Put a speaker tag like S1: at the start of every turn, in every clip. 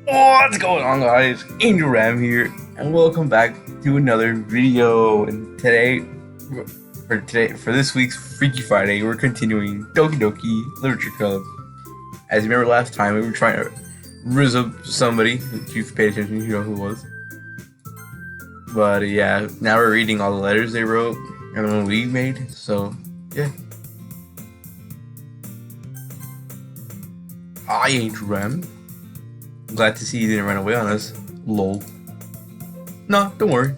S1: What's going on, guys? Angel Ram here, and welcome back to another video. And for this week's Freaky Friday, we're continuing Doki Doki Literature Club. As you remember last time, we were trying to rizz up somebody. If you've paid attention, you know who it was. But yeah, now we're reading all the letters they wrote and the one we made. So yeah. Hi, Angel Ram. Glad to see you didn't run away on us. Lol. No, don't worry.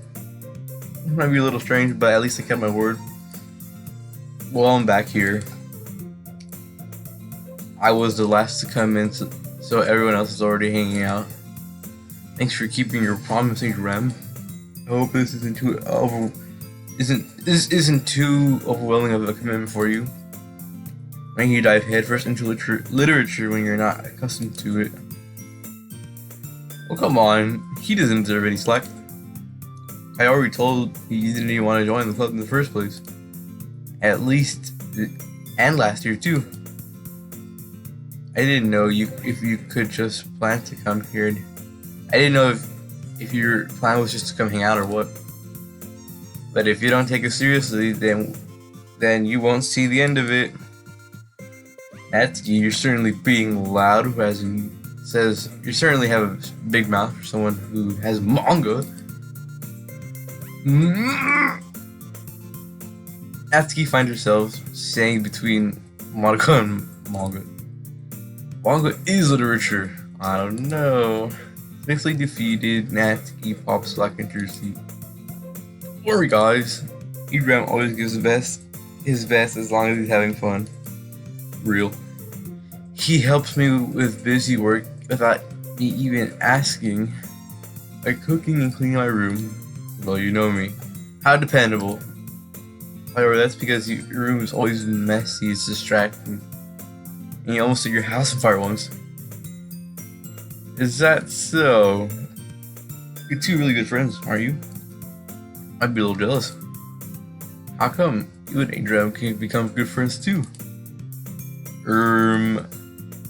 S1: It might be a little strange, but at least I kept my word. Well, I'm back here. I was the last to come in, so everyone else is already hanging out. Thanks for keeping your promise, Angel Rem. I hope this isn't too overwhelming of a commitment for you. Making you dive headfirst into literature when you're not accustomed to it. Well, come on, he doesn't deserve any slack. I already told you didn't even want to join the club in the first place. At least, and last year too. I didn't know if you could just plan to come here. I didn't know if your plan was just to come hang out or what. But if you don't take it seriously, then you won't see the end of it. Natsuki, you're certainly being loud, as in says you certainly have a big mouth for someone who has manga. Natsuki finds herself saying between manga and manga. Manga is literature. I don't know. Swiftly defeated, Natsuki pops back into her seat. Don't worry, guys. Idram always gives his best as long as he's having fun. Real. He helps me with busy work without me even asking, like cooking and cleaning my room. Well, you know me. How dependable. However, that's because your room is always messy, it's distracting. And you almost set your house on fire once. Is that so? You're two really good friends, aren't you? I'd be a little jealous. How come you and Adrian can become good friends too?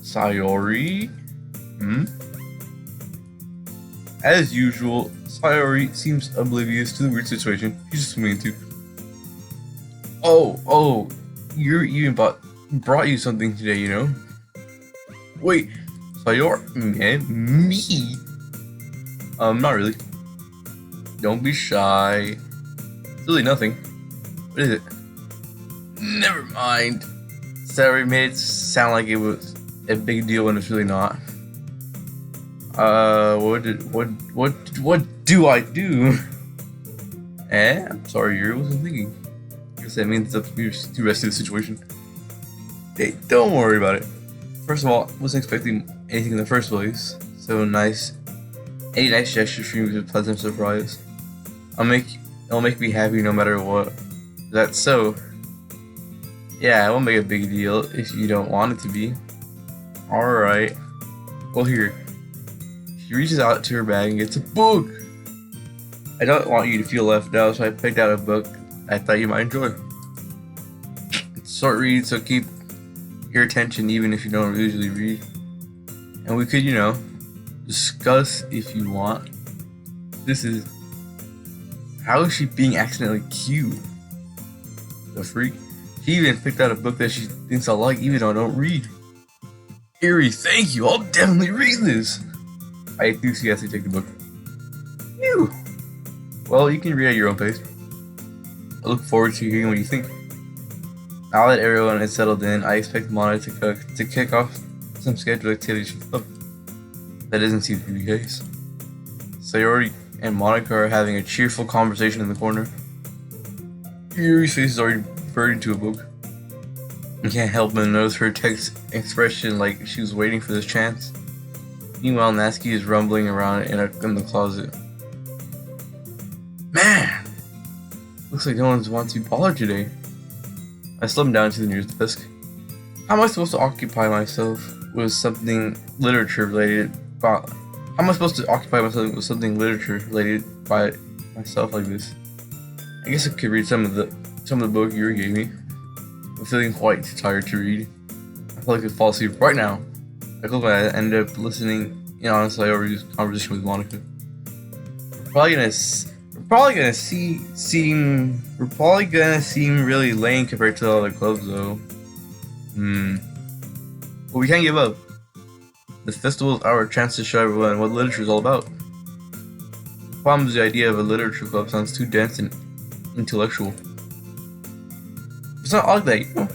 S1: Sayori? As usual, Sayori seems oblivious to the weird situation. She's just swimming too. Oh, you even brought you something today, you know? Wait, Sayori? Me? Not really. Don't be shy. It's really nothing. What is it? Never mind. Sayori made it sound like it was a big deal when it's really not. What do I do? I'm sorry, Yuri, wasn't thinking. I guess that means it's up to you to rescue the situation. Hey, don't worry about it. First of all, I wasn't expecting anything in the first place. So nice. Any nice gesture for me is a pleasant surprise. It'll make me happy no matter what. That's so. Yeah, I won't make a big deal if you don't want it to be. Alright. Well, here. She reaches out to her bag and gets a book. I don't want you to feel left out, so I picked out a book I thought you might enjoy. It's a short read, so keep your attention even if you don't usually read. And we could, discuss if you want. This is... How is she being accidentally cute? The freak. She even picked out a book that she thinks I'll like even though I don't read. Eerie, thank you. I'll definitely read this. I enthusiastically take the book. Phew. Well, you can read at your own pace. I look forward to hearing what you think. Now that everyone is settled in, I expect Mona to kick off some scheduled activities for the club. That doesn't seem to be the case. Sayori and Monica are having a cheerful conversation in the corner. Yuri's face is already buried into a book. I can't help but notice her text expression like she was waiting for this chance. Meanwhile, Natsuki is rumbling around in the closet. Man! Looks like no one wants to be bothered today. I slimmed down to the nearest desk. How am I supposed to occupy myself with something literature related? How am I supposed to occupy myself with something literature related by myself like this? I guess I could read some of the book Yuri gave me. I'm feeling quite too tired to read. I feel like I could fall asleep right now. I hope I end up listening You know, honestly, I already used conversation with Monica. We're probably gonna seem really lame compared to the other clubs, though. But we can't give up. The festival is our chance to show everyone what literature is all about. The problem is the idea of a literature club sounds too dense and intellectual. It's not like that, you know?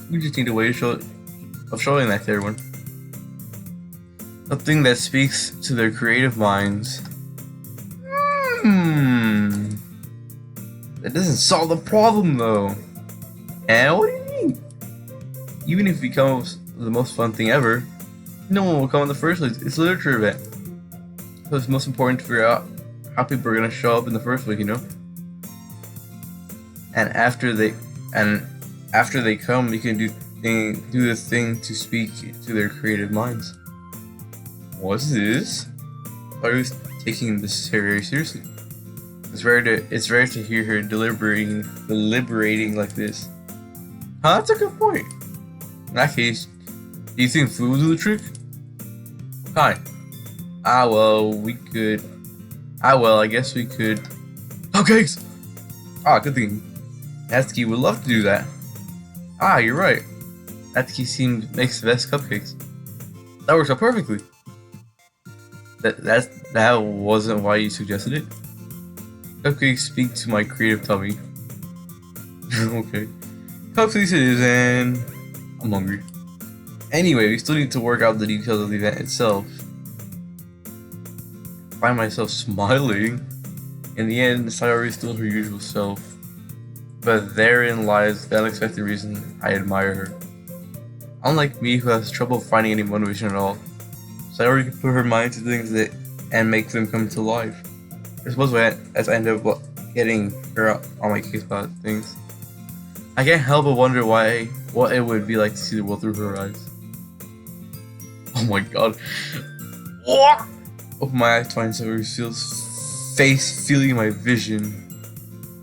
S1: We just need a way of showing that to everyone. Something that speaks to their creative minds. That doesn't solve the problem, though. And what do you mean? Even if it becomes the most fun thing ever, no one will come in the first place. It's a literature event. So it's most important to figure out how people are gonna show up in the first week, you know? And after they come, we can do the thing to speak to their creative minds. What's this? Are you taking this very seriously? It's rare to hear her deliberating like this. Huh, that's a good point. In that case, do you think food will do the trick? Hi. I guess we could. Cupcakes! Good thing. Natsuki would love to do that. You're right. Natsuki makes the best cupcakes. That works out perfectly. That wasn't why you suggested it? Cupcakes speak to my creative tummy. Okay. Cupcakes it is, and I'm hungry. Anyway, we still need to work out the details of the event itself. I find myself smiling. In the end, Sayori is still her usual self. But therein lies the unexpected reason I admire her. Unlike me, who has trouble finding any motivation at all, Sayori can put her mind to things and make them come to life. I suppose as I end up getting her on my case about things, I can't help but wonder what it would be like to see the world through her eyes. Oh my god. Open my eyes to find Sayori's face feeling my vision.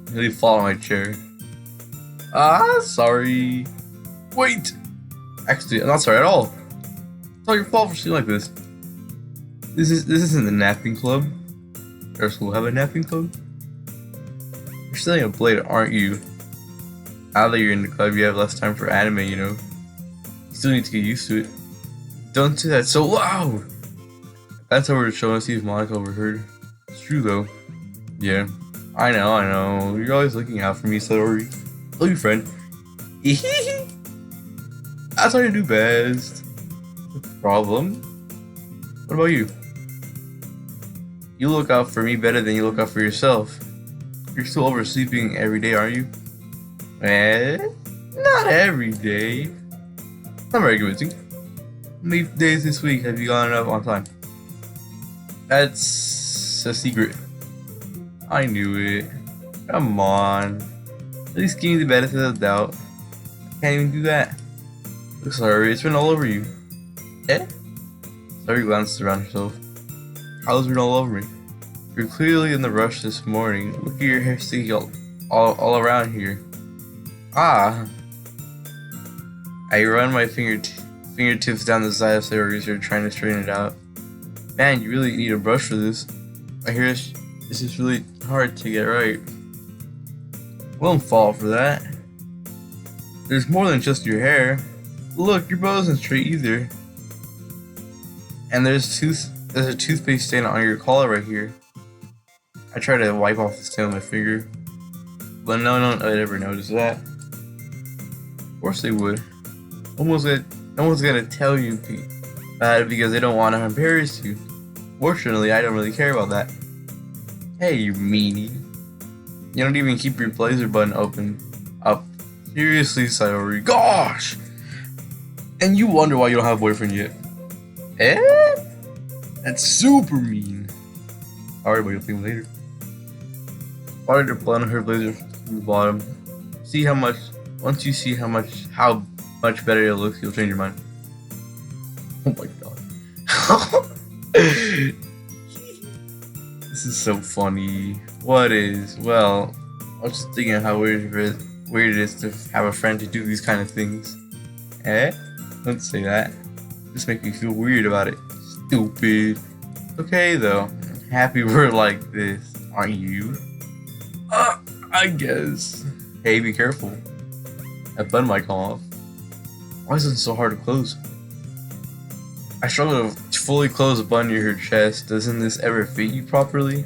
S1: I nearly fall on my chair. Sorry. Wait! Actually, I'm not sorry at all. It's not your fault for seeing like this. This isn't the napping club. Our school have a napping club? You're selling a blade, aren't you? Now that you're in the club, you have less time for anime, you know. You still need to get used to it. Don't say that so loud! That's over to show and see if Monica overheard. It's true though. Yeah. I know. You're always looking out for me, Sayori. Love you, friend. That's how you do best. No problem. What about you? You look out for me better than you look out for yourself. You're still oversleeping every day, aren't you? Not every day. Not very convincing. How many days this week have you gotten up on time? That's a secret. I knew it. Come on. At least give me the benefit of the doubt. I can't even do that. Look, sorry, it's been all over you. Sorry glanced around herself. How's it been all over me? You're clearly in the rush this morning. Look at your hair sticking all around here. I run my fingertips down the side of Sayori's hair, trying to straighten it out. Man, you really need a brush for this. I hear this is really hard to get right. Won't fall for that. There's more than just your hair. Look, your bow isn't straight either. And there's a toothpaste stain on your collar right here. I try to wipe off the stain with my finger, but no one would ever notice that. Of course they would. No one's gonna tell you about it because they don't want to embarrass you. Fortunately, I don't really care about that. Hey, you meanie. You don't even keep your blazer button open up. Seriously, Sayori. Gosh! And you wonder why you don't have a boyfriend yet. That's super mean. Alright, but you'll think later. Started to button her blazer from the bottom. Once you see how much better it looks, you'll change your mind. Oh my god. This is so funny. What is? Well, I was just thinking how weird it is to have a friend to do these kind of things. Don't say that. Just make me feel weird about it. Stupid. Okay though. Happy we're like this, aren't you? I guess. Hey, be careful. That button might come off. Why is it so hard to close? I struggle to fully close a button near your chest. Doesn't this ever fit you properly?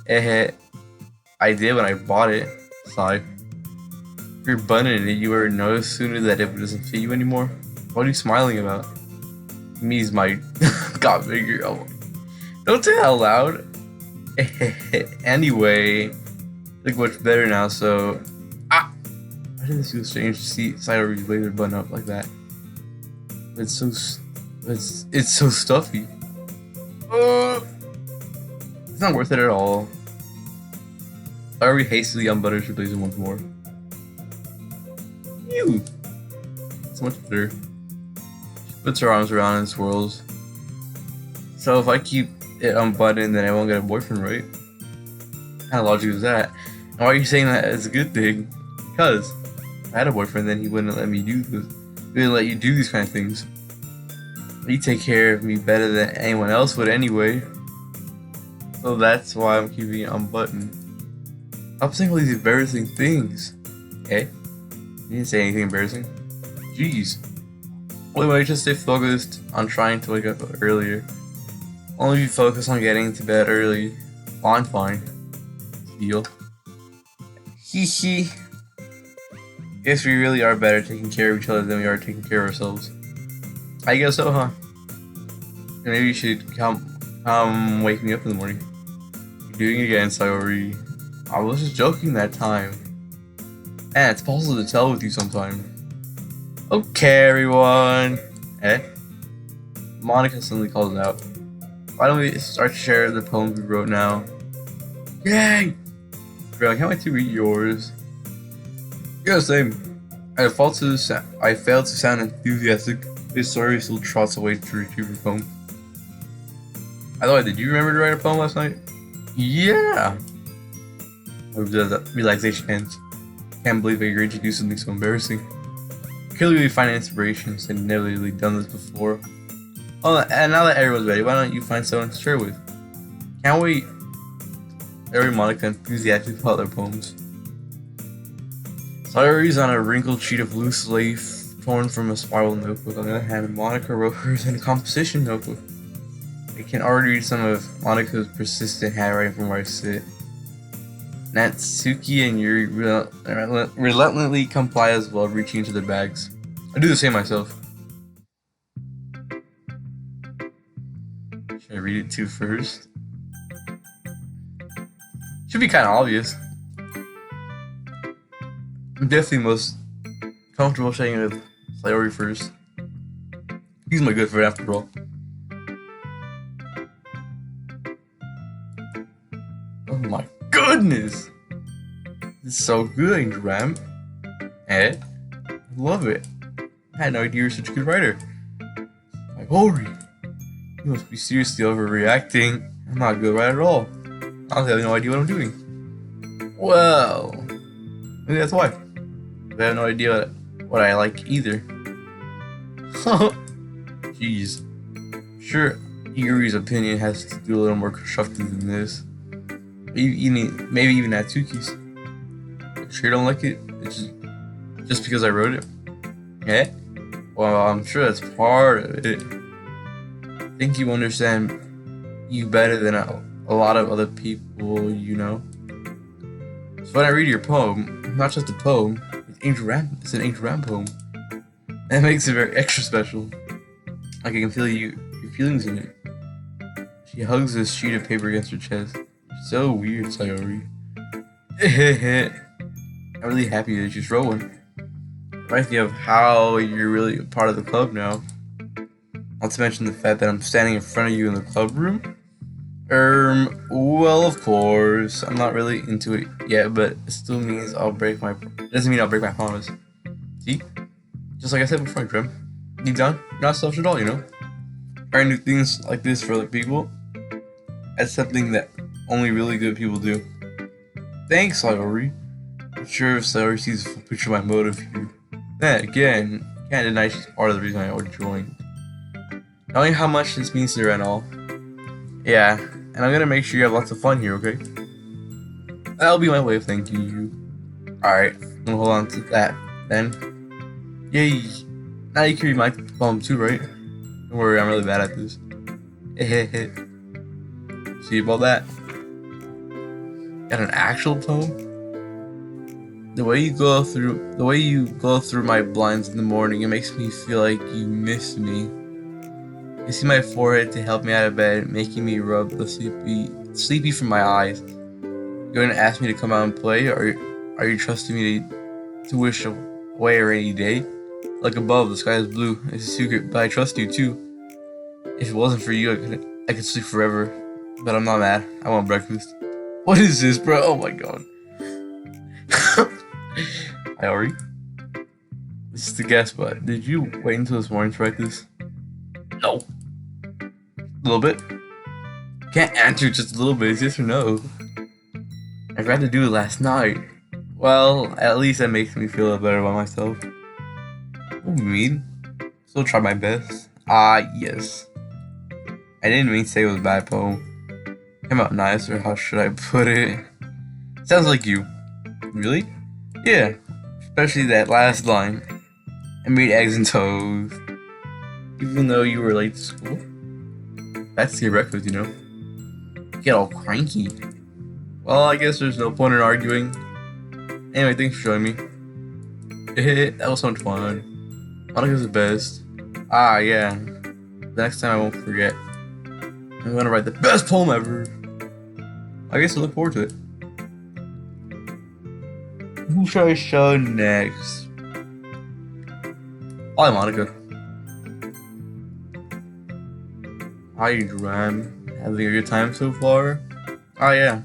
S1: I did when I bought it. Sigh. If you're buttoning it, you ever notice sooner that it doesn't fit you anymore? What are you smiling about? Me's my got bigger. Oh, don't say that out loud. Anyway, look much better now. So, why did this feel strange to see Sayori's laser button up like that? It's so stuffy. It's not worth it at all. Sayori hastily unbuttons her blazer once more. Ew. It's much better. She puts her arms around and swirls. So if I keep it unbuttoned, then I won't get a boyfriend, right? What kind of logic is that? And why are you saying that as a good thing? Because if I had a boyfriend, then he wouldn't let me do this. He wouldn't let you do these kind of things. You take care of me better than anyone else would anyway. So that's why I'm keeping it unbuttoned. Stop saying all these embarrassing things. Okay? You didn't say anything embarrassing. Jeez. Only way just stay focused on trying to wake up earlier. Only be focused on getting to bed early. Fine. Deal. Hee hee. Guess we really are better taking care of each other than we are taking care of ourselves. I guess so, huh? Maybe you should come wake me up in the morning. You're doing it again, Sayori. I was just joking that time. And it's possible to tell with you sometime. Okay, everyone. Monica suddenly calls out. Why don't we start to share the poems we wrote now? Yay! Girl, I can't wait to read yours. Yeah, same. I failed to sound enthusiastic. This story still trots away to retrieve her poem. By the way, did you remember to write a poem last night? Yeah! Relaxation ends. Can't believe I agreed to do something so embarrassing. Clearly we find inspiration, since I've never really done this before. Oh, and now that everyone's ready, why don't you find someone to share with? Can't wait. Every Monica enthusiastic about their poems. Sayori's on a wrinkled sheet of loose leaf torn from a spiral notebook. On the other hand, Monica wrote hers in a composition notebook. I can already read some of Monica's persistent handwriting from where I sit. Natsuki and Yuri relentlessly comply as well, reaching into their bags. I do the same myself. Should I read it too first? Should be kind of obvious. I'm definitely most comfortable sharing it with Sayori first. He's my good friend after all. Oh my goodness! This is so good, Angel Ram. I love it. I had no idea you're such a good writer. Sayori, you must be seriously overreacting. I'm not a good writer at all. I have no idea what I'm doing. Well, maybe that's why. I have no idea what I like either. Jeez. Sure, Yuri's opinion has to do a little more constructive than this. Maybe even Natsuki's. Sure you don't like it? It's just because I wrote it? Well, I'm sure that's part of it. I think you understand you better than a lot of other people, you know. So when I read your poem, not just a poem, it's an Angel Ram poem. That makes it very extra special. Like I can feel your feelings in it. She hugs this sheet of paper against her chest. So weird, Sayori. I'm really happy that you just wrote one. Reminds me of how you're really a part of the club now. Not to mention the fact that I'm standing in front of you in the club room. Well, of course, I'm not really into it yet, but it still means it doesn't mean I'll break my promise. See? Just like I said before, Trim. Deep down, you're not selfish at all, you know? Trying new things like this for other people, that's something that only really good people do. Thanks, Sayori. I'm sure if Sayori sees a full picture of my motive here, then again, can't deny she's part of the reason I joined. knowing how much this means to her and all. Yeah, and I'm gonna make sure you have lots of fun here, okay? That'll be my way of thanking you. Alright, we'll hold on to that then. Yay! Now you can read my poem too, right? Don't worry, I'm really bad at this. See about that? Got an actual poem? The way you go through my blinds in the morning, it makes me feel like you miss me. You see my forehead to help me out of bed, making me rub the sleepy from my eyes. You're going to ask me to come out and play, or are you trusting me to wish away a rainy day? Like above, the sky is blue. It's a secret, but I trust you too. If it wasn't for you, I could sleep forever. But I'm not mad. I want breakfast. What is this, bro? Oh my god. Hi, Ori. This is the guess, but did you wait until this morning to write this? No. A little bit? Can't answer just a little bit, it's yes or no. I forgot to do it last night. Well, at least that makes me feel better about myself. What do you mean? Still try my best. Yes. I didn't mean to say it was a bad poem. Came out nice, or how should I put it? Sounds like you. Really? Yeah. Especially that last line. I made eggs and toast. Even though you were late to school. That's your breakfast, you know. Get all cranky. Well, I guess there's no point in arguing. Anyway, thanks for showing me. That was so much fun. Monica's the best. Yeah. The next time I won't forget. I'm gonna write the best poem ever. I guess I look forward to it. Who should I show next? Hi, Monica. Hi, Dram. Having a good time so far? Yeah.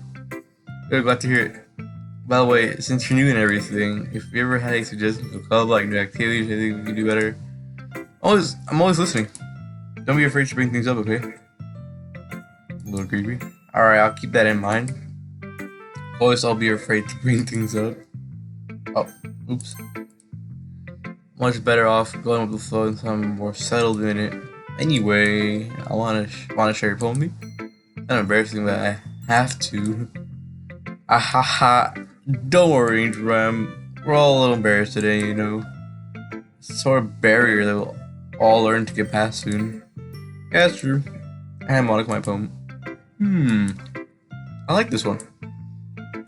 S1: Good, glad to hear it. By the way, since you're new and everything, if you ever had any suggestions for club, like new activities, anything we can do better, I'm always listening. Don't be afraid to bring things up, okay? A little creepy. Alright, I'll keep that in mind. Always I'll be afraid to bring things up. Oh, oops. Much better off going with the flow until I'm more settled in it. Anyway, I wanna share your poem with me. Kind of embarrassing, but I have to. Don't worry, Dram. We're all a little embarrassed today, you know. It's a sort of barrier that we'll all learn to get past soon. Yeah, that's true. I had Monica my poem. I like this one.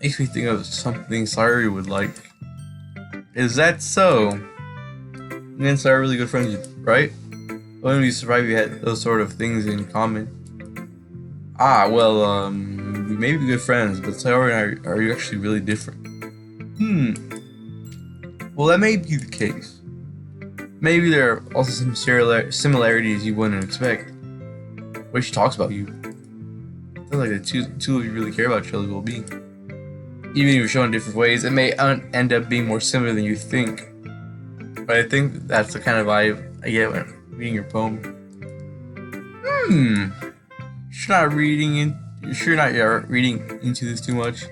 S1: Makes me think of something Sayuri would like. Is that so? Me and Sayuri are really good friends, right? I wouldn't be surprised if we had those sort of things in common. Well, we may be good friends, but Sayuri and I are actually really different. Well, that may be the case. Maybe there are also some similarities you wouldn't expect. The way she talks about you. Sounds like the two of you really care about each other's well-being. Even if you're shown in different ways, it may end up being more similar than you think. But I think that's the kind of vibe I get when reading your poem. You're sure not reading into this too much?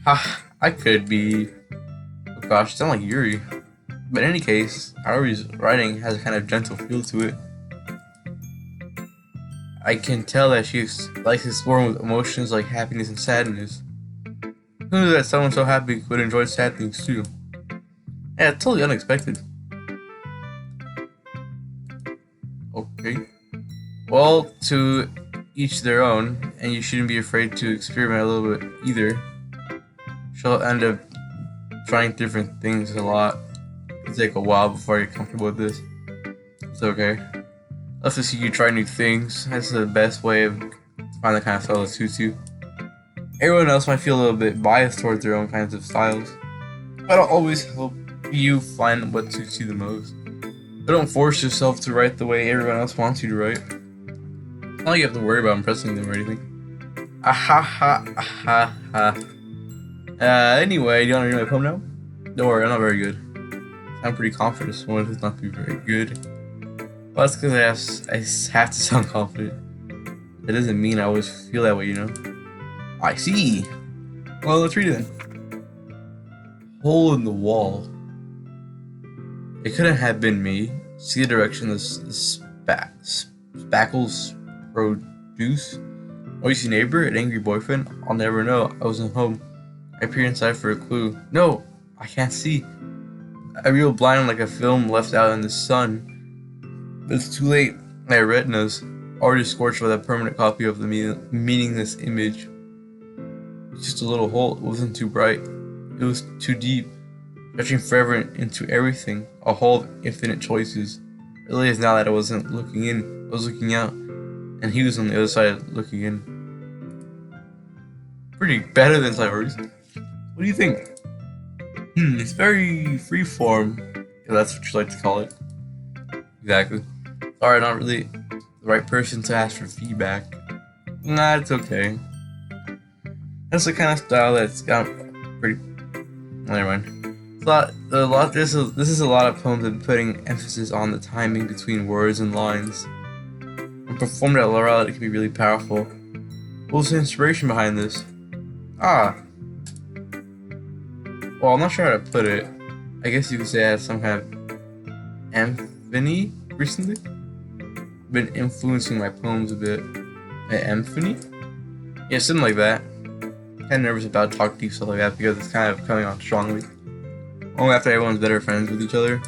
S1: I could be. Oh gosh, sound like Yuri. But in any case, Haru's writing has a kind of gentle feel to it. I can tell that she likes exploring with emotions like happiness and sadness. Who knew that someone so happy would enjoy sad things too? Yeah, totally unexpected. Okay. Well, to each their own, and you shouldn't be afraid to experiment a little bit either. She'll end up trying different things a lot. It'll take a while before you're comfortable with this. It's okay. Love to see you try new things. That's the best way of finding the kind of style that suits you. Everyone else might feel a little bit biased towards their own kinds of styles, but I'll always help you find what suits you the most. But don't force yourself to write the way everyone else wants you to write. It's not like you have to worry about impressing them or anything. Anyway, do you want to read my poem now? Don't worry, I'm not very good. I'm pretty confident someone who's not be very good. Well, that's because I have to sound confident. That doesn't mean I always feel that way, you know? I see. Well, let's read it then. Hole in the wall. It couldn't have been me. See the direction the Spackles produce. Noisy neighbor, an angry boyfriend. I'll never know. I wasn't home. I peer inside for a clue. No, I can't see. I reel blind like a film left out in the sun. But it's too late. My retinas already scorched with a permanent copy of the meaningless image. It's just a little hole. It wasn't too bright. It was too deep, stretching forever into everything. A hole of infinite choices. I realized now that I wasn't looking in. I was looking out, and he was on the other side looking in. Pretty better than Cyrus. What do you think? It's very freeform, if that's what you like to call it. Exactly. Sorry, not really the right person to ask for feedback. Nah, it's okay. That's the kind of style that's got pretty. Never mind. This is a lot of poems and putting emphasis on the timing between words and lines. When performed out loud, it can be really powerful. What was the inspiration behind this? Well, I'm not sure how to put it. I guess you could say I have some kind of epiphany recently. Been influencing my poems a bit. Epiphany? Yeah, something like that. Kind of nervous about talk deep stuff like that because it's kind of coming on strongly. Only after everyone's better friends with each other.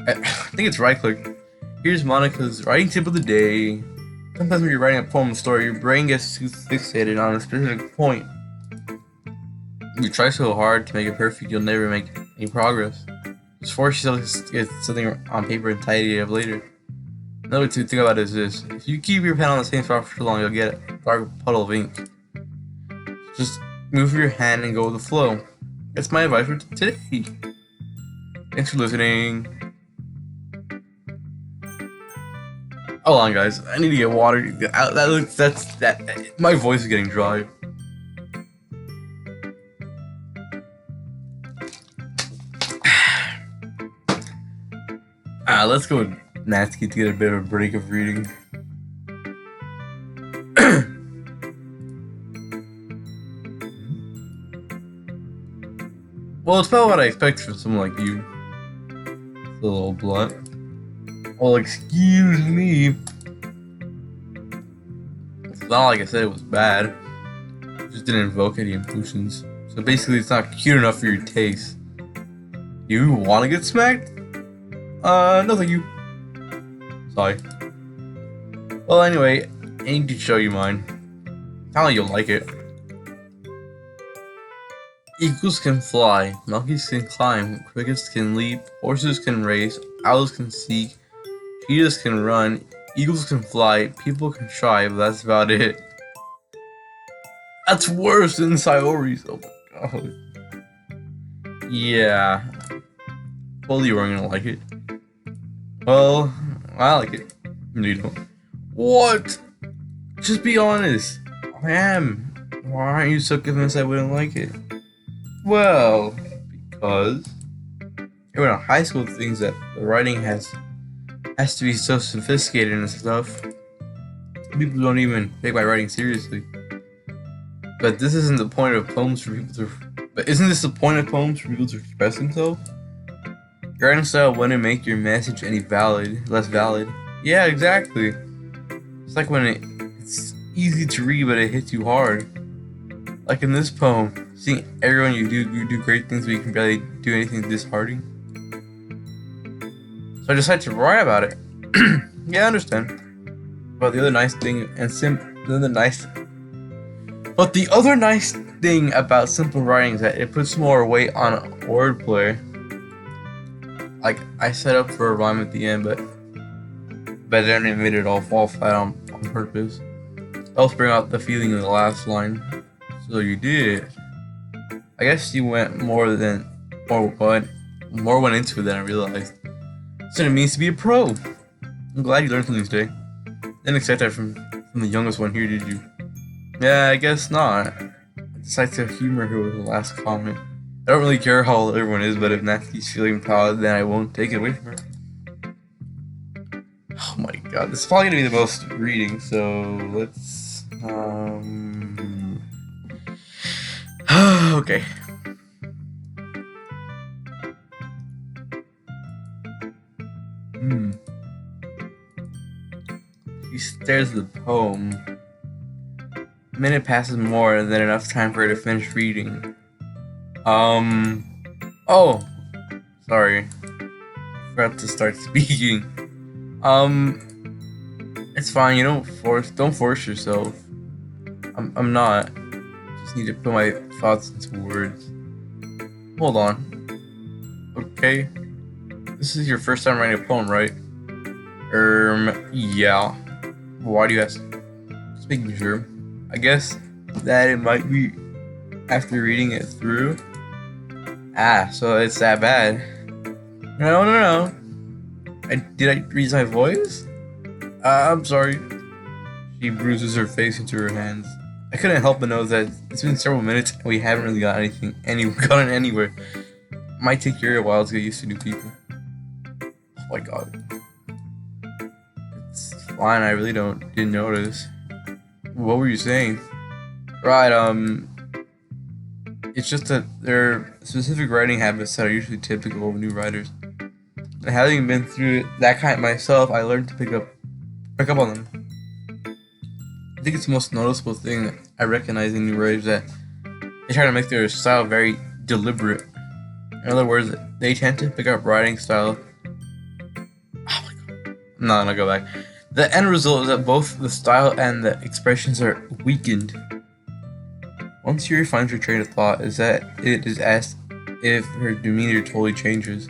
S1: I think it's right click. Here's Monica's writing tip of the day. Sometimes when you're writing a poem or story, your brain gets too fixated on a specific point. If you try so hard to make it perfect, you'll never make any progress. Just force yourself to get something on paper and tidy it up later. Another way to think about it is this. If you keep your pen on the same spot for too long, you'll get a dark puddle of ink. Just move your hand and go with the flow. That's my advice for today. Thanks for listening. Hold on, guys. I need to get water. My voice is getting dry. Let's go with Natsuki to get a bit of a break of reading. Well, it's about what I expect from someone like you. It's a little blunt. Well, excuse me. It's not like I said it was bad. It just didn't invoke any emotions. So basically, it's not cute enough for your taste. You want to get smacked? No thank you. Sorry. Well, anyway, I need to show you mine. Tell me you'll like it. Eagles can fly, monkeys can climb, crickets can leap, horses can race, owls can seek, cheetahs can run, eagles can fly, people can try, but that's about it. That's worse than Sayori's. Oh my god. Yeah. Well, you weren't gonna like it. Well, I like it. No, you don't. What? Just be honest. I am. Why aren't you so convinced I wouldn't like it? Well, because everyone in high school thinks that the writing has to be so sophisticated and stuff. People don't even take my writing seriously. But this isn't the point of poems for people to. But isn't this the point of poems for people to express themselves? Your writing style wouldn't make your message any less valid. Yeah, exactly. It's like when it's easy to read, but it hits you hard. Like in this poem, seeing everyone you do great things, but you can barely do anything disheartening. So I decided to write about it. Yeah, I understand. But the other nice thing about simple writing is that it puts more weight on wordplay. Like, I set up for a rhyme at the end, but then it made it all fall flat on purpose. It helps bring out the feeling in the last line. So you did. I guess you went more went into it than I realized. So it means to be a pro. I'm glad you learned something today. Didn't expect that from the youngest one here, did you? Yeah, I guess not. Besides the humor here with the last comment. I don't really care how old everyone is, but if Natsuki's feeling proud, then I won't take it away from her. Oh my god, this is probably gonna be the most reading, so let's okay. She stares at the poem. A minute passes more than enough time for her to finish reading. Oh, sorry. I forgot to start speaking. It's fine. You don't force yourself. I'm not. Just need to put my thoughts into words. Hold on. Okay. This is your first time writing a poem, right? Yeah. Why do you ask? Just making sure. I guess that it might be after reading it through. Ah, so it's that bad. No. Did I raise my voice? I'm sorry. She bruises her face into her hands. I couldn't help but notice that it's been several minutes and we haven't really gotten anywhere. It might take you a while to get used to new people. Oh my god. It's fine, I really didn't notice. What were you saying? Right, it's just that there are specific writing habits that are usually typical of new writers. And having been through that kind myself, I learned to pick up on them. I think it's the most noticeable thing that I recognize in new writers that they try to make their style very deliberate. In other words, they tend to pick up writing style. Oh my god. No, go back. The end result is that both the style and the expressions are weakened. Once she refines her train of thought, it is as if her demeanor totally changes.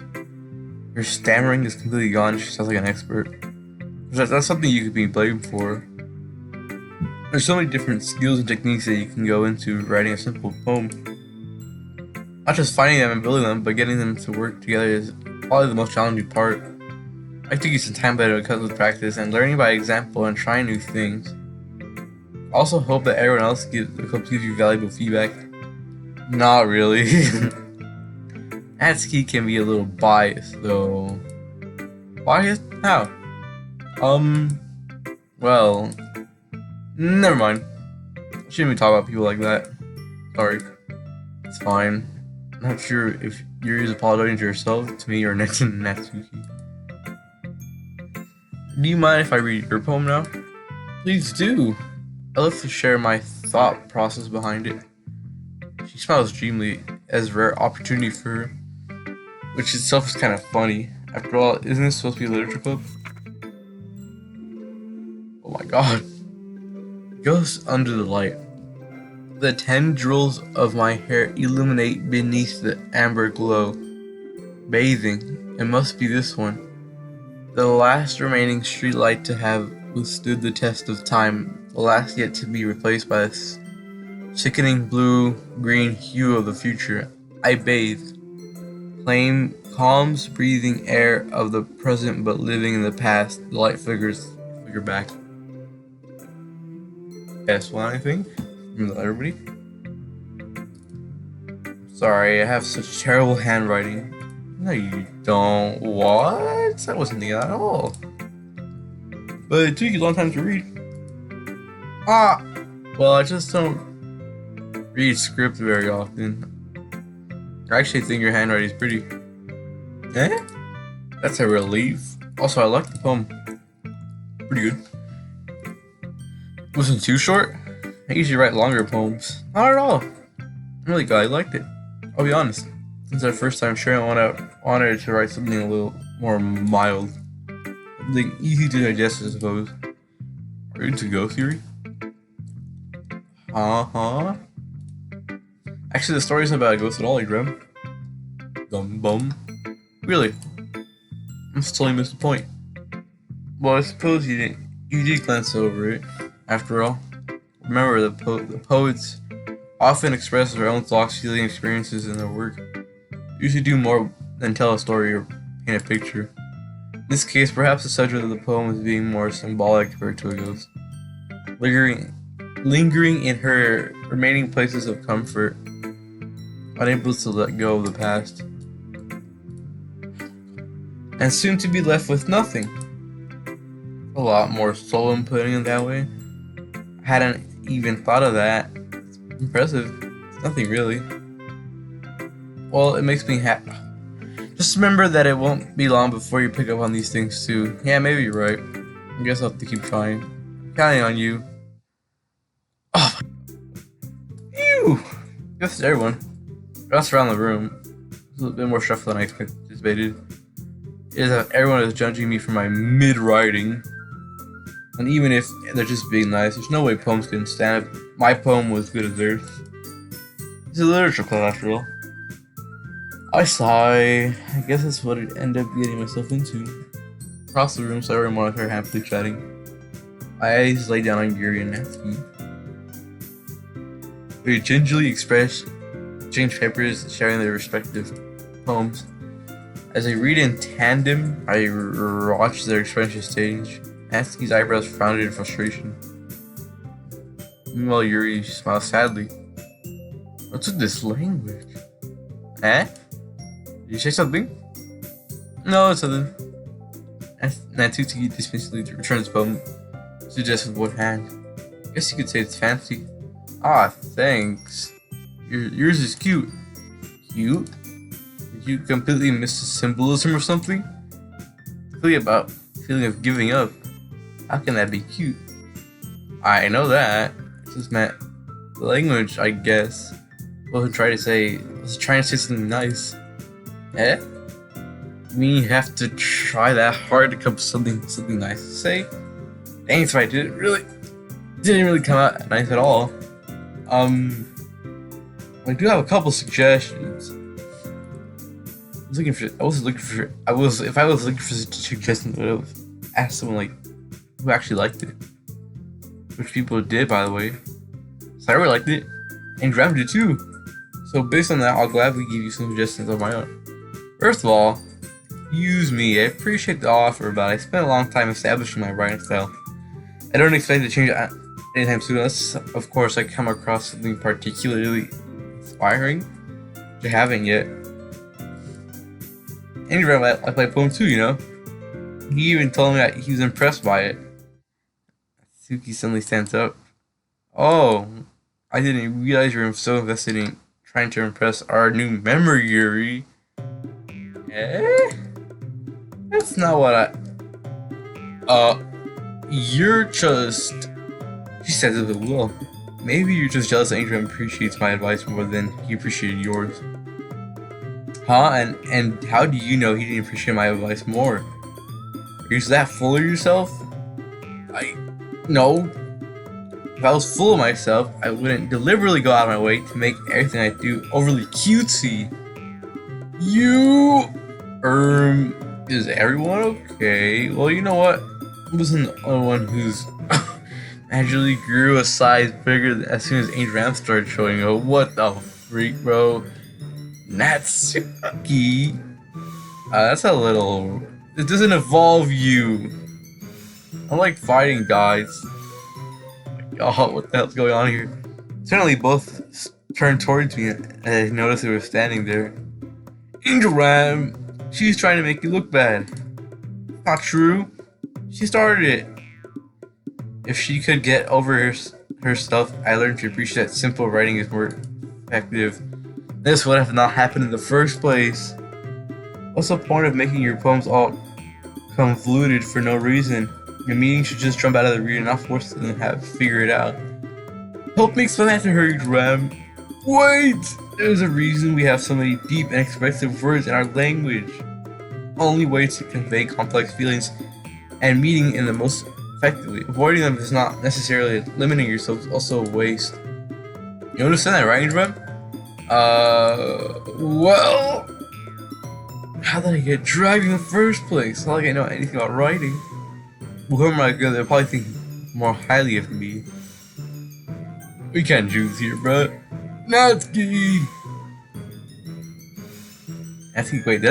S1: Her stammering is completely gone. She sounds like an expert. That's something you could be blamed for. There's so many different skills and techniques that you can go into writing a simple poem. Not just finding them and building them, but getting them to work together is probably the most challenging part. I think it's some time better because with practice and learning by example and trying new things. I also hope that everyone else gives you valuable feedback. Not really. Atsuki can be a little biased though. Biased? How? Well, never mind. Shouldn't be talking about people like that. Sorry. It's fine. I'm not sure if you're just apologizing to yourself, to me, or next to Natsuki. Do you mind if I read your poem now? Please do. I love to share my thought process behind it. She smiles dreamily as a rare opportunity for her, which itself is kind of funny. After all, isn't this supposed to be a literature club? Oh my god. Ghost under the light. The tendrils of my hair illuminate beneath the amber glow. Bathing. It must be this one. The last remaining streetlight to have withstood the test of time. The last yet to be replaced by this sickening blue-green hue of the future. I bathe. Claim calms breathing air of the present but living in the past. The light figure back. Guess what I think? Everybody? Sorry, I have such terrible handwriting. No, you don't. What? I wasn't thinking that at all. But it took you a long time to read. Well, I just don't read script very often. I actually think your handwriting is pretty. Eh? That's a relief. Also, I like the poem. Pretty good. It wasn't too short. I usually write longer poems. Not at all. I'm really glad I liked it. I'll be honest. Since our first time sharing, I wanted to write something a little more mild. Something easy to digest, I suppose. Are you into ghost theory? Uh-huh. Actually, the story isn't about a ghost at all, you Graham. Dumb bum. Really? I must totally missed the point. Well, I suppose you did glance over it, after all. Remember, the poets often express their own thoughts, feelings, experiences in their work. They usually do more than tell a story or paint a picture. In this case, perhaps the subject of the poem is being more symbolic compared to a ghost. Lingering in her remaining places of comfort, unable to let go of the past. And soon to be left with nothing. A lot more soul in putting it that way. I hadn't even thought of that. It's impressive. It's nothing really. Well, it makes me happy. Just remember that it won't be long before you pick up on these things too. Yeah, maybe you're right. I guess I'll have to keep trying. Counting on you. Oh my. Ew! Yes, everyone. Just around the room. It's a little bit more shuffle than I anticipated. Is that everyone is judging me for my mid-writing. And even if they're just being nice, there's no way poems can stand up. My poem was good as theirs. It's a literature class after all. I sigh. I guess that's what it ended up getting myself into. Across the room, Sarah and Monica are happily chatting. My eyes lay down on Yuri and Natsuki. They gingerly exchange papers, sharing their respective poems. As they read in tandem, I watch their expressions change. Natsuki's eyebrows frowned in frustration. Meanwhile, Yuri smiles sadly. What's with this language? Eh? Did you say something? No, it's nothing. Natsuki dismissively returns poem, suggests with one hand. Guess you could say it's fancy. Ah, thanks. Yours is cute. Cute? Did you completely miss the symbolism or something? Clearly about feeling of giving up. How can that be cute? I know that. It just meant the language, I guess. Was trying to say something nice. Eh? You mean you have to try that hard to come up with something nice to say? Thanks, right? Didn't really come out nice at all. I do have a couple suggestions. If I was looking for suggestions, I would have asked someone like who actually liked it. Which people did, by the way. Sarah liked it, and Graham did too. So based on that, I'll gladly give you some suggestions of my own. First of all, use me. I appreciate the offer, but I spent a long time establishing my writing style. I don't expect to change it anytime soon, unless, of course, I come across something particularly inspiring, which I haven't yet. And Graham liked my poem too, you know? He even told me that he was impressed by it. Suki suddenly stands up. Oh, I didn't realize you were so invested in trying to impress our new member, Yuri. Eh? That's not what you're just... She says it with will. Maybe you're just jealous that Adrian appreciates my advice more than he appreciated yours. Huh? And how do you know he didn't appreciate my advice more? Are you that full of yourself? No. If I was full of myself, I wouldn't deliberately go out of my way to make everything I do overly cutesy. Is everyone okay? Well, you know what? I wasn't the only one who's magically grew a size bigger as soon as Adrian started showing up. What the freak, bro? Natsuki? That's a little... It doesn't involve you. I like fighting guys. Oh, what the hell's going on here? Suddenly, both turned towards me and I noticed they were standing there. Angel Ram! She's trying to make you look bad. Not true. She started it. If she could get over her stuff, I learned to appreciate that simple writing is more effective. This would have not happened in the first place. What's the point of making your poems all convoluted for no reason? Your meaning should just jump out of the reader, not force them to have to figure it out. Help me explain that to her, Ram. Wait! There's a reason we have so many deep and expressive words in our language. Only way to convey complex feelings and meaning in the most effectively. Avoiding them is not necessarily limiting yourself, it's also a waste. You understand that, right, Ram? Well... How did I get dragged in the first place? It's not like I know anything about writing. Whoever am I go, they'll probably think more highly of me. We can't choose here, bro. Natsuki! Natsuki, wait,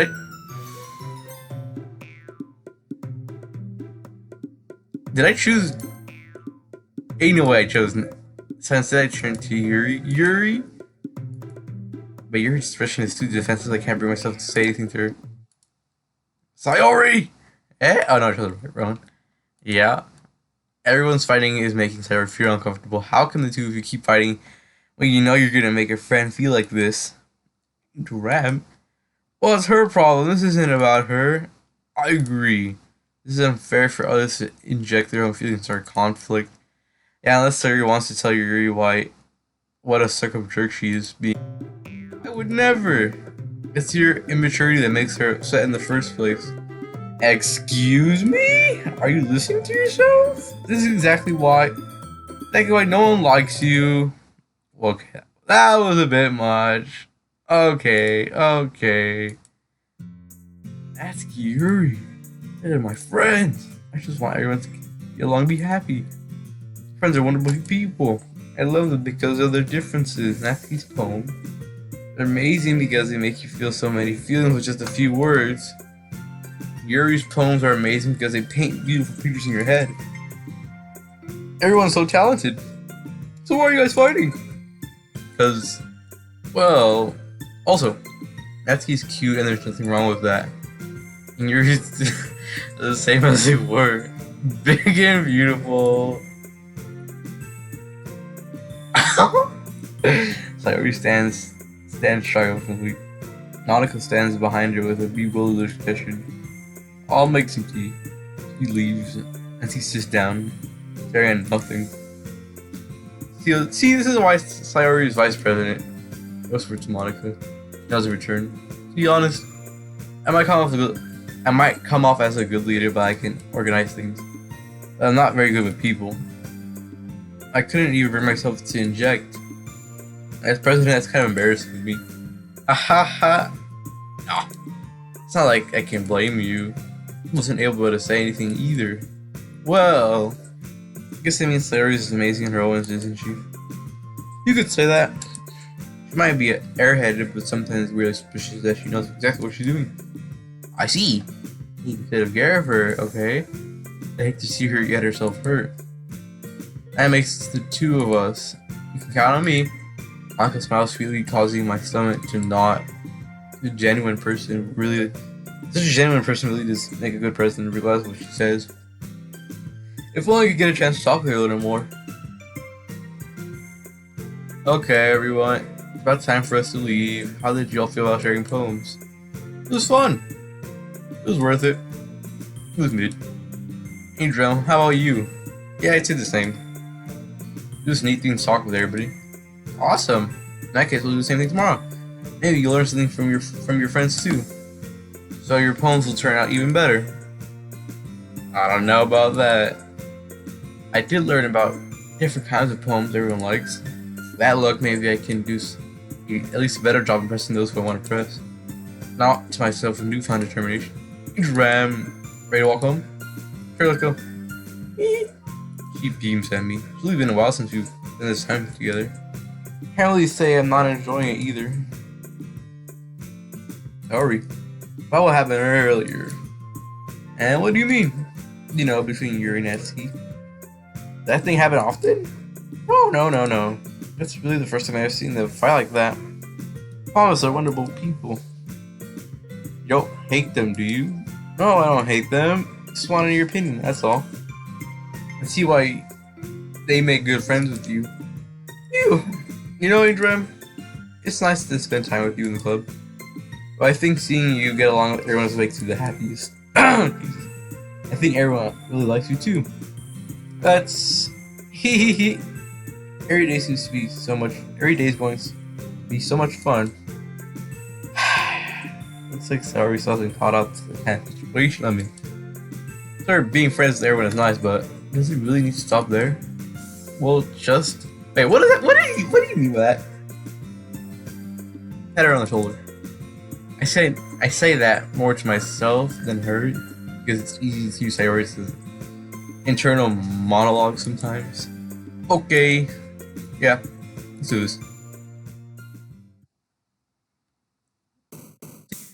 S1: did I choose? Ain't no way I chose. So instead I turned to Yuri? But Yuri's expression is too defensive, I can't bring myself to say anything to her. Sayori! Eh? Oh no, I chose the right one. Yeah. Everyone's fighting is making Sayori feel uncomfortable. How can the two of you keep fighting when you know you're gonna make a friend feel like this? Ram? Well, it's her problem. This isn't about her. I agree. This is unfair for others to inject their own feelings into our conflict. Yeah, unless Sayori wants to tell Yuri why what a suck of jerk she is being. I would never. It's your immaturity that makes her upset in the first place. Excuse me? Are you listening to yourself? This is exactly why. That's why no one likes you. Okay, that was a bit much. Okay. That's Yuri. They're my friends. I just want everyone to get along and be happy. Friends are wonderful people. I love them because of their differences. Natsuki's poems. They're amazing because they make you feel so many feelings with just a few words. Yuri's poems are amazing because they paint beautiful pictures in your head. Everyone's so talented. So why are you guys fighting? Because, well, also, Natsuki's cute and there's nothing wrong with that. And Yuri's the same as they were. Big and beautiful. Sayori stands triumphantly. Nautical stands behind her with a bewildered expression. All makes some tea. He leaves and he sits down, staring at nothing. See, this is why Sayori is vice president. Whispers to Monica. She doesn't return. To be honest, I might come off as a good leader, but I can organize things. I'm not very good with people. I couldn't even bring myself to inject. As president, that's kind of embarrassing to me. Ahaha. No. It's not like I can blame you. I wasn't able to say anything either. Well, I guess that means Sayori is amazing in her own, isn't she? You could say that. She might be airheaded, but sometimes really suspicious that she knows exactly what she's doing. I see. Instead of care of her, okay? I hate to see her get herself hurt. That makes the two of us. You can count on me. Monica smiles sweetly, causing my stomach to knot. Such a genuine person really does make a good president, realize what she says. If only I could get a chance to talk to her a little more. Okay, everyone. It's about time for us to leave. How did y'all feel about sharing poems? It was fun. It was worth it. It was mid. Angel, how about you? Yeah, I'd say the same. Just neat things to talk with everybody. Awesome. In that case, we'll do the same thing tomorrow. Maybe you'll learn something from your friends too. So your poems will turn out even better. I don't know about that. I did learn about different kinds of poems everyone likes. With that luck, maybe I can do at least a better job impressing those who I want to impress. Now to myself with newfound determination. Ram, ready to walk home? Sure, let's go. She beams at me. It's really been a while since we've spent this time together. Can't really say I'm not enjoying it either. Sorry. About what happened earlier. And what do you mean? You know, between Yuri and Natsuki. That thing happen often? Oh, no. That's really the first time I've seen them fight like that. Promise, they're wonderful people. You don't hate them, do you? No, I don't hate them. Just wanted your opinion, that's all. I see why they make good friends with you. You know, Adrian, it's nice to spend time with you in the club. But I think seeing you get along with everyone makes you the happiest. I think everyone really likes you too. That's Every day seems to be so much. Every day is going to be so much fun. Looks like Sayori saw something caught up to the kind of situation I'm in. Sure, being friends with everyone is nice, but does it really need to stop there? Well, just wait. What is that? What do you mean by that? Pat her on the shoulder. I say that more to myself than her because it's easy to use Sayori's internal monologue sometimes. Okay, yeah, let's do this.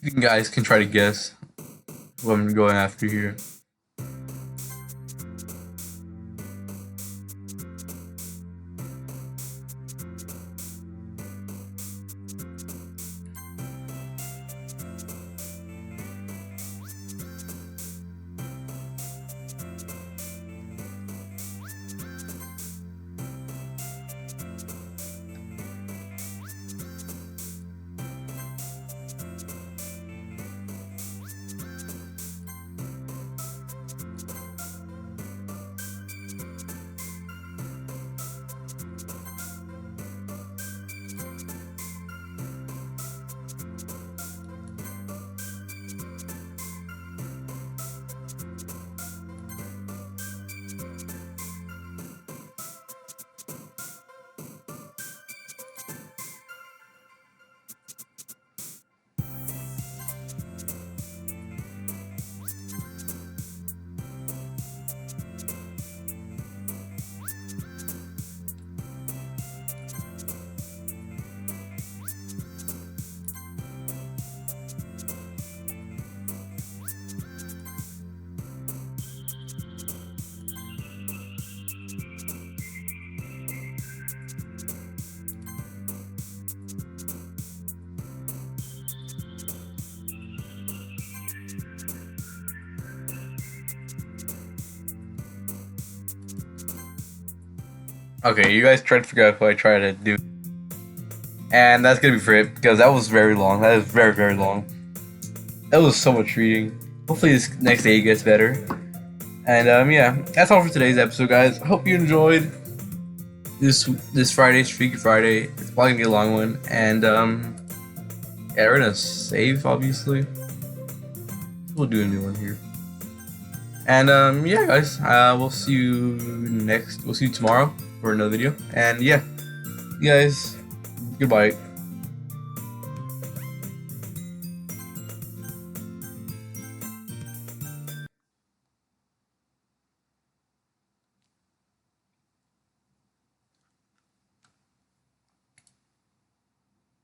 S1: You guys can try to guess what I'm going after here. Okay, you guys try to figure out what I try to do. And that's gonna be for it, because that was very long. That is very, very long. That was so much reading. Hopefully this next day gets better. And yeah, that's all for today's episode, guys. Hope you enjoyed this Friday, Freaky Friday. It's probably gonna be a long one. And yeah, we're gonna save, obviously. We'll do a new one here. And yeah, guys, we'll see you tomorrow for another video. And yeah, you guys, goodbye.